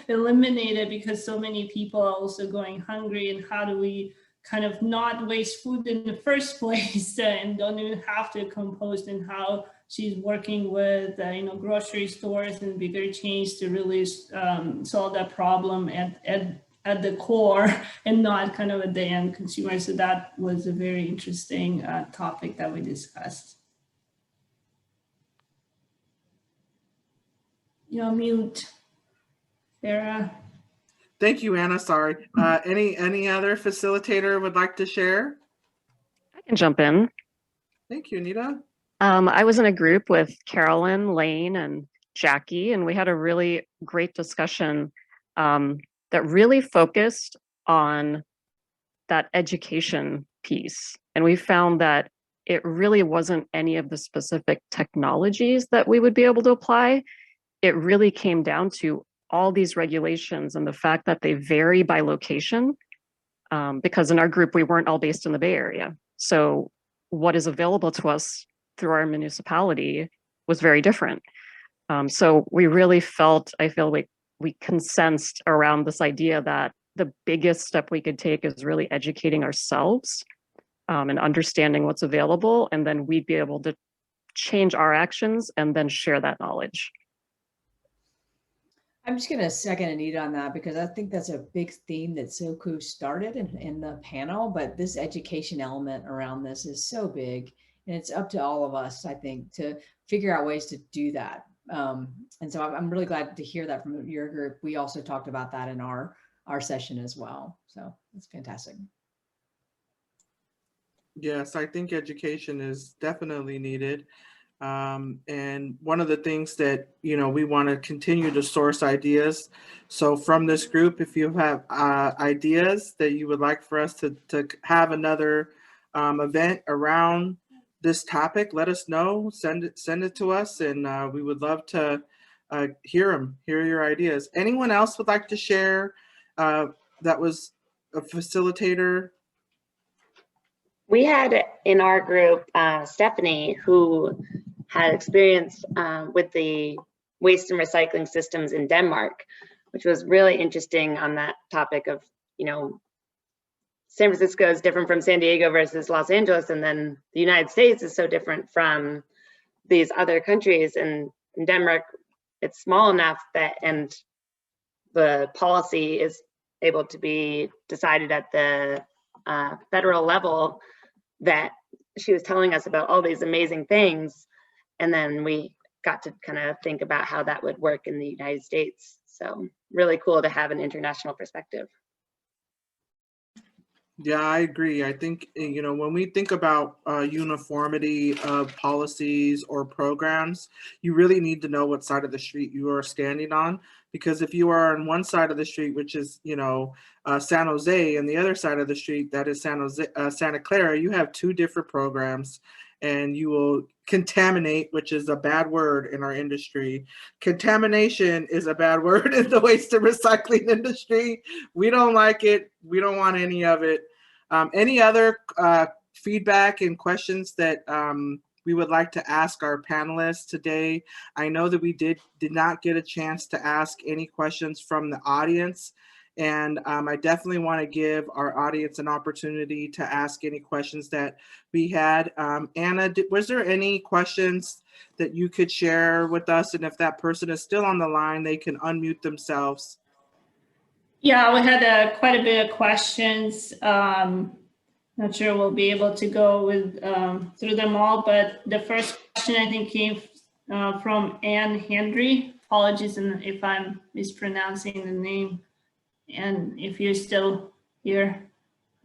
S11: eliminated, because so many people are also going hungry, and how do we kind of not waste food in the first place and don't even have to compost, and how she's working with grocery stores and bigger chains to really solve that problem at the core and not kind of at the end consumer. So that was a very interesting topic that we discussed. You're on mute, Sarah.
S1: Thank you, Anna. Sorry. Any other facilitator would like to share?
S12: I can jump in.
S1: Thank you, Anita.
S12: I was in a group with Carolyn, Lane, and Jackie, and we had a really great discussion that really focused on that education piece. And we found that it really wasn't any of the specific technologies that we would be able to apply. It really came down to all these regulations and the fact that they vary by location, because in our group, we weren't all based in the Bay Area. So what is available to us through our municipality was very different. So we really felt, I feel like we consensed around this idea that the biggest step we could take is really educating ourselves and understanding what's available, and then we'd be able to change our actions and then share that knowledge.
S6: I'm just going to second Anita on that, because I think that's a big theme that Soko started in the panel, but this education element around this is so big, and it's up to all of us, I think, to figure out ways to do that. And so I'm really glad to hear that from your group. We also talked about that in our session as well. So it's fantastic.
S1: Yes, I think education is definitely needed. And one of the things that, we want to continue to source ideas. So from this group, if you have ideas that you would like for us to have another event around this topic, let us know, send it to us, and we would love to hear your ideas. Anyone else would like to share that was a facilitator?
S13: We had in our group Stephanie, who had experience with the waste and recycling systems in Denmark, which was really interesting on that topic of, San Francisco is different from San Diego versus Los Angeles, and then the United States is so different from these other countries, and in Denmark, it's small enough that, and the policy is able to be decided at the federal level, that she was telling us about all these amazing things. And then we got to kind of think about how that would work in the United States. So really cool to have an international perspective.
S1: Yeah, I agree. I think, you know, when we think about uniformity of policies or programs, you really need to know what side of the street you are standing on. Because if you are on one side of the street, which is, you know, San Jose, and the other side of the street, that is Santa Clara, you have two different programs, and you will contaminate, which is a bad word in our industry. Contamination is a bad word in the waste and recycling industry. We don't like it. We don't want any of it. Any other feedback and questions that we would like to ask our panelists today? I know that we did not get a chance to ask any questions from the audience, and I definitely want to give our audience an opportunity to ask any questions that we had. Anna, was there any questions that you could share with us? And if that person is still on the line, they can unmute themselves.
S11: Yeah, we had quite a bit of questions. Not sure we'll be able to go with through them all, but the first question I think came from Anne Henry. Apologies if I'm mispronouncing the name, and if you're still here.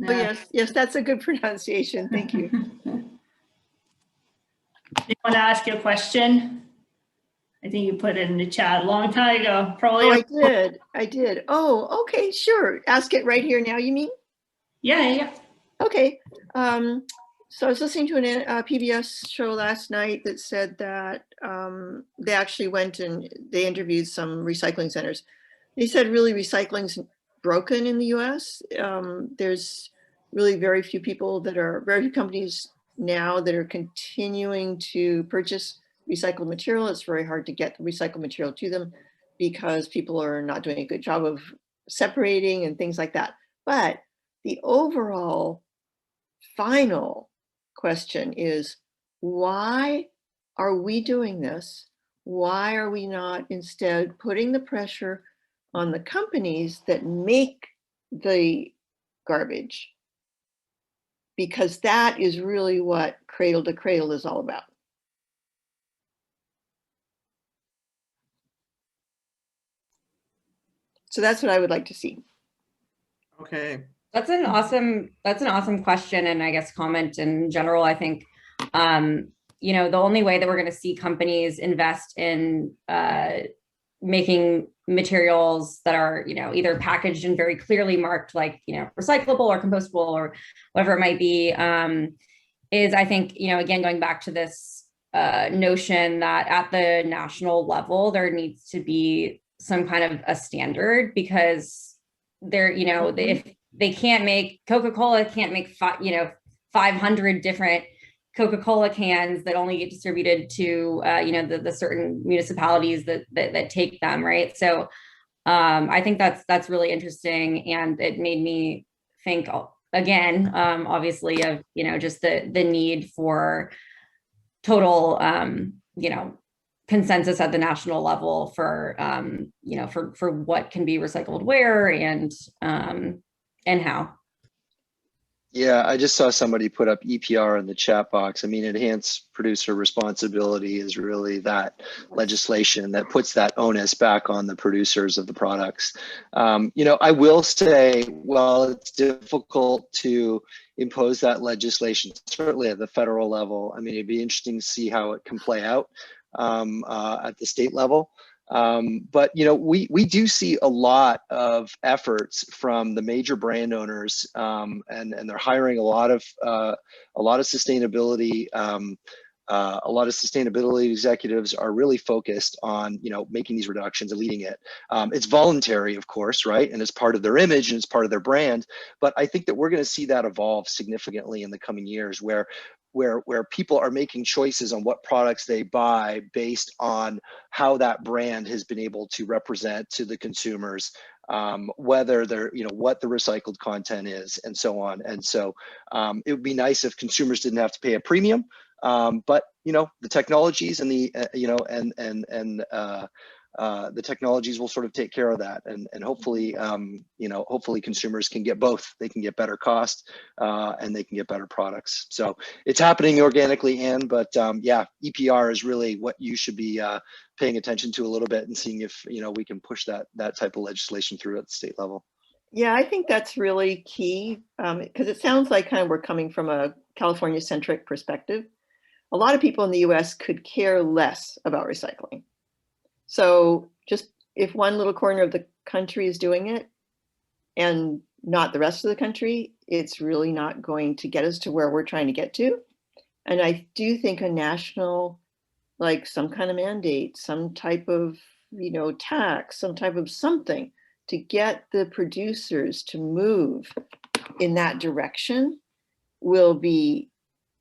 S14: Oh, yes, that's a good pronunciation. Thank you.
S11: Do you want to ask your question? I think you put it in the chat a long time ago, probably.
S14: Oh, I did. Oh, okay, sure. Ask it right here now, you mean?
S11: Yeah.
S14: Okay. So I was listening to a PBS show last night that said that they actually went and they interviewed some recycling centers. They said really recycling's broken in the US. There's really very few companies now that are continuing to purchase recycled material. It's very hard to get the recycled material to them because people are not doing a good job of separating and things like that. But the overall final question is, why are we doing this? Why are we not instead putting the pressure on the companies that make the garbage? Because that is really what Cradle to Cradle is all about. So that's what I would like to see.
S1: Okay.
S2: That's an awesome question, and I guess comment in general. I think, you know, the only way that we're going to see companies invest in making materials that are, you know, either packaged and very clearly marked, like, you know, recyclable or compostable or whatever it might be, is, I think, you know, again, going back to this notion that at the national level, there needs to be some kind of a standard, because they're, you know, if they can't make, Coca-Cola can't make 500 different Coca-Cola cans that only get distributed to, you know, the certain municipalities that take them, right? So I think that's really interesting, and it made me think again, obviously, of, you know, just the need for total, you know, consensus at the national level for, you know, for what can be recycled where and how.
S5: Yeah, I just saw somebody put up EPR in the chat box. I mean, enhanced producer responsibility is really that legislation that puts that onus back on the producers of the products. You know, I will say, well, it's difficult to impose that legislation, certainly at the federal level. I mean, it'd be interesting to see how it can play out at the state level. But, you know, we do see a lot of efforts from the major brand owners, and they're hiring a lot of sustainability. A lot of sustainability executives are really focused on, you know, making these reductions and leading it. It's voluntary, of course, right? And it's part of their image and it's part of their brand. But I think that we're going to see that evolve significantly in the coming years, where people are making choices on what products they buy based on how that brand has been able to represent to the consumers, whether they're, you know, what the recycled content is and so on. And so it would be nice if consumers didn't have to pay a premium. But the technologies and the the technologies will sort of take care of that, and hopefully hopefully consumers can get both. They can get better cost and they can get better products. So it's happening organically, Anne, but yeah, EPR is really what you should be paying attention to a little bit and seeing if we can push that type of legislation through at the state level.
S14: Yeah, I think that's really key, because it sounds like kind of we're coming from a California-centric perspective. A lot of people in the US could care less about recycling. So just if one little corner of the country is doing it and not the rest of the country, it's really not going to get us to where we're trying to get to. And I do think a national, like some kind of mandate, some type of, tax, some type of something to get the producers to move in that direction will be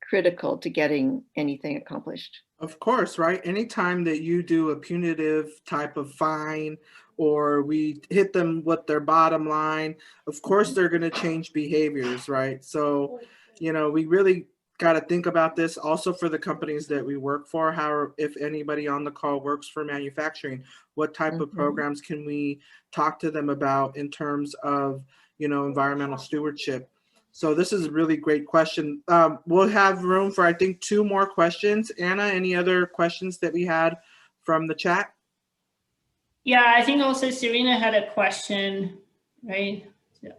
S14: critical to getting anything accomplished.
S1: Of course, right? Anytime that you do a punitive type of fine or we hit them with their bottom line, of course they're going to change behaviors, right? So, we really got to think about this also for the companies that we work for. How, if anybody on the call works for manufacturing, what type of programs can we talk to them about in terms of, environmental stewardship? So this is a really great question. We'll have room for, I think, 2 more questions. Anna, any other questions that we had from the chat?
S11: Yeah, I think also Serena had a question, right? Yeah.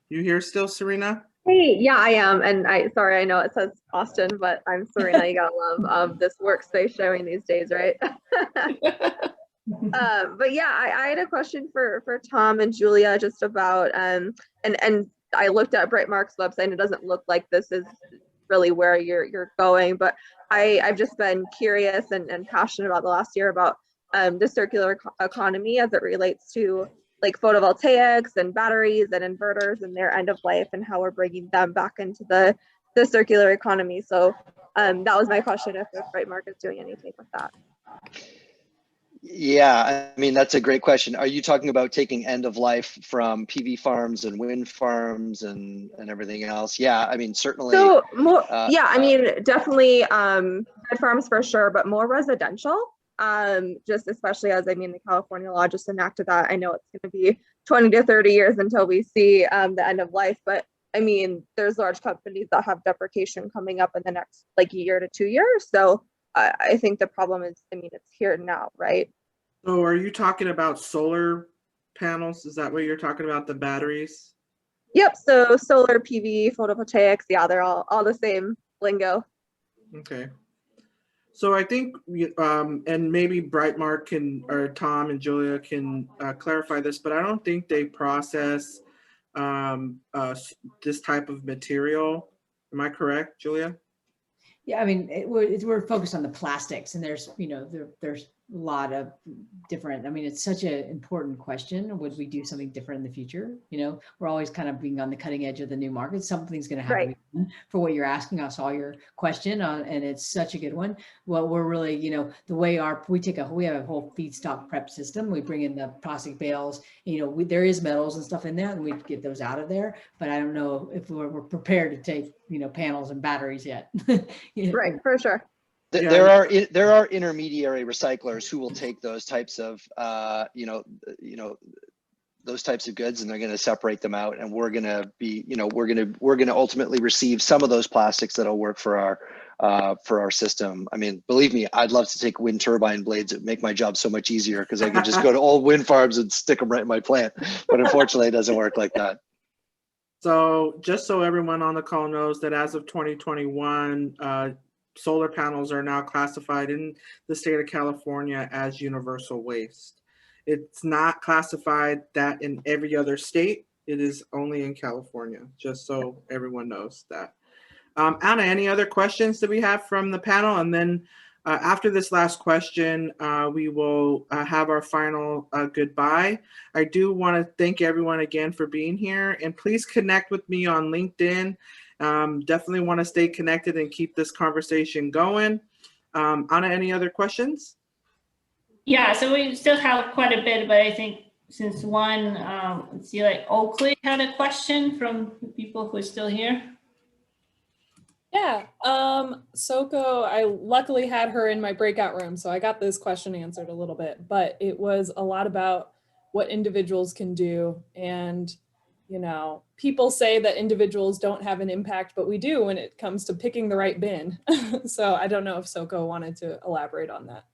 S1: You here still, Serena?
S15: Hey, yeah, I am. And sorry, I know it says Austin, but I'm Serena. You gotta love this workspace showing these days, right? But yeah, I had a question for Tom and Julia just about, and I looked at Brightmark's website and it doesn't look like this is really where you're going, but I've just been curious and passionate about the last year about the circular economy as it relates to like photovoltaics and batteries and inverters and their end of life and how we're bringing them back into the circular economy. So that was my question, if Brightmark is doing anything with that.
S5: Yeah, I mean, that's a great question. Are you talking about taking end of life from PV farms and wind farms and everything else? Yeah, I mean, certainly.
S15: So more, yeah, I mean, definitely wind farms for sure, but more residential. Just especially as, I mean, the California law just enacted that. I know it's going to be 20 to 30 years until we see the end of life, but I mean, there's large companies that have deprecation coming up in the next like year to 2 years. So I think the problem is, I mean, it's here now, right?
S1: So are you talking about solar panels? Is that what you're talking about, the batteries?
S15: Yep, so solar, PV, photovoltaics, yeah, they're all the same lingo.
S1: Okay. So I think, and maybe Brightmark can, or Tom and Julia can clarify this, but I don't think they process this type of material. Am I correct, Julia?
S6: Yeah, I mean, we're focused on the plastics, and there's, there's a lot of different, I mean, it's such an important question. Would we do something different in the future? We're always kind of being on the cutting edge of the new market. Something's going to happen. Right. For what you're asking. I saw your question and it's such a good one. Well, we're really, the way we have a whole feedstock prep system. We bring in the plastic bales, there is metals and stuff in there, and we get those out of there. But I don't know if we're prepared to take, panels and batteries yet.
S15: Right, for sure.
S5: There are intermediary recyclers who will take those types of those types of goods, and they're going to separate them out, and we're going to be we're going to ultimately receive some of those plastics that'll work for our system. I mean, believe me, I'd love to take wind turbine blades. It'd make my job so much easier because I could just go to old wind farms and stick them right in my plant. But unfortunately, it doesn't work like that.
S1: So just so everyone on the call knows that as of 2021, solar panels are now classified in the state of California as universal waste. It's not classified that in every other state. It is only in California, just so everyone knows that. Anna, any other questions that we have from the panel? And then after this last question, we will have our final goodbye. I do want to thank everyone again for being here, and please connect with me on LinkedIn. Definitely want to stay connected and keep this conversation going. Anna, any other questions?
S11: Yeah, so we still have quite a bit, but I think since one, let's see, like Oakley had a question from the people who are still here.
S7: Yeah, Soko, I luckily had her in my breakout room, so I got this question answered a little bit, but it was a lot about what individuals can do. And, you know, people say that individuals don't have an impact, but we do when it comes to picking the right bin. So I don't know if Soko wanted to elaborate on that.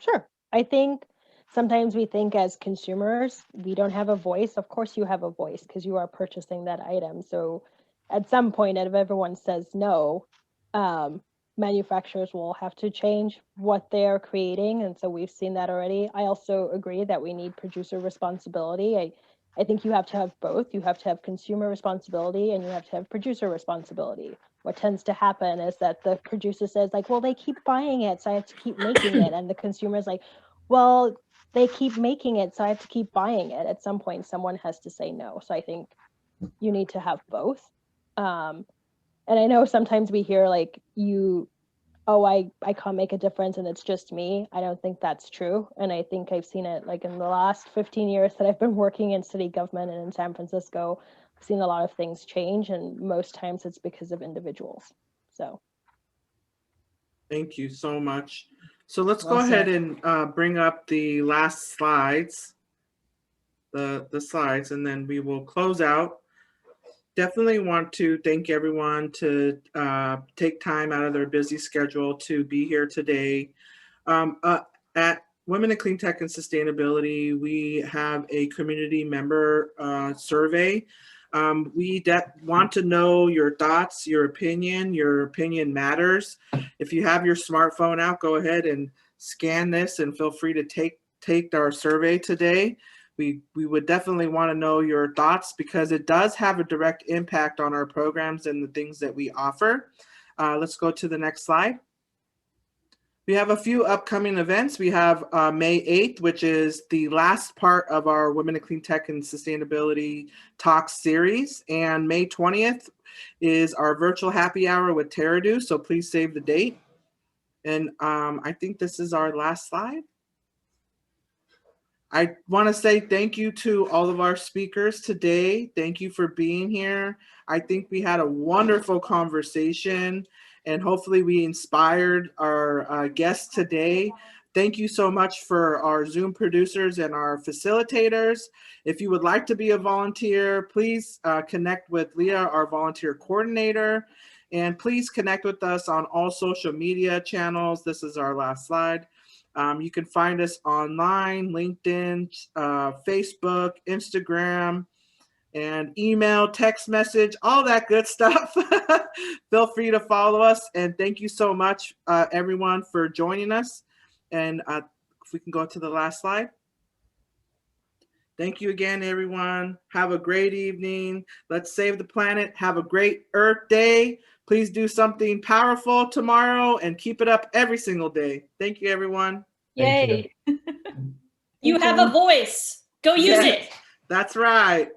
S3: Sure. I think sometimes we think as consumers, we don't have a voice. Of course you have a voice because you are purchasing that item. So at some point, if everyone says no, manufacturers will have to change what they are creating. And so we've seen that already. I also agree that we need producer responsibility. I think you have to have both. You have to have consumer responsibility and you have to have producer responsibility. What tends to happen is that the producer says like, well, they keep buying it, so I have to keep making it. And the consumer is like, well, they keep making it, so I have to keep buying it. At some point, someone has to say no. So I think you need to have both. And I know sometimes we hear like I can't make a difference and it's just me. I don't think that's true. And I think I've seen it like in the last 15 years that I've been working in city government and in San Francisco, I've seen a lot of things change and most times it's because of individuals. So.
S1: Thank you so much. So let's go ahead and bring up the last slides, the slides, and then we will close out. Definitely want to thank everyone to take time out of their busy schedule to be here today. At Women in Cleantech and Sustainability, we have a community member survey. We want to know your thoughts, your opinion matters. If you have your smartphone out, go ahead and scan this and feel free to take our survey today. We would definitely want to know your thoughts because it does have a direct impact on our programs and the things that we offer. Let's go to the next slide. We have a few upcoming events. We have May 8th, which is the last part of our Women in Cleantech and Sustainability Talks series. And May 20th is our virtual happy hour with Teradu, so please save the date. And I think this is our last slide. I want to say thank you to all of our speakers today. Thank you for being here. I think we had a wonderful conversation and hopefully we inspired our guests today. Thank you so much for our Zoom producers and our facilitators. If you would like to be a volunteer, please connect with Leah, our volunteer coordinator, and please connect with us on all social media channels. This is our last slide. You can find us online, LinkedIn, Facebook, Instagram, and email, text message, all that good stuff. Feel free to follow us. And thank you so much, everyone, for joining us. And if we can go to the last slide. Thank you again, everyone. Have a great evening. Let's save the planet. Have a great Earth Day. Please do something powerful tomorrow and keep it up every single day. Thank you, everyone.
S4: Yay. You have a voice. Go use it.
S1: That's right.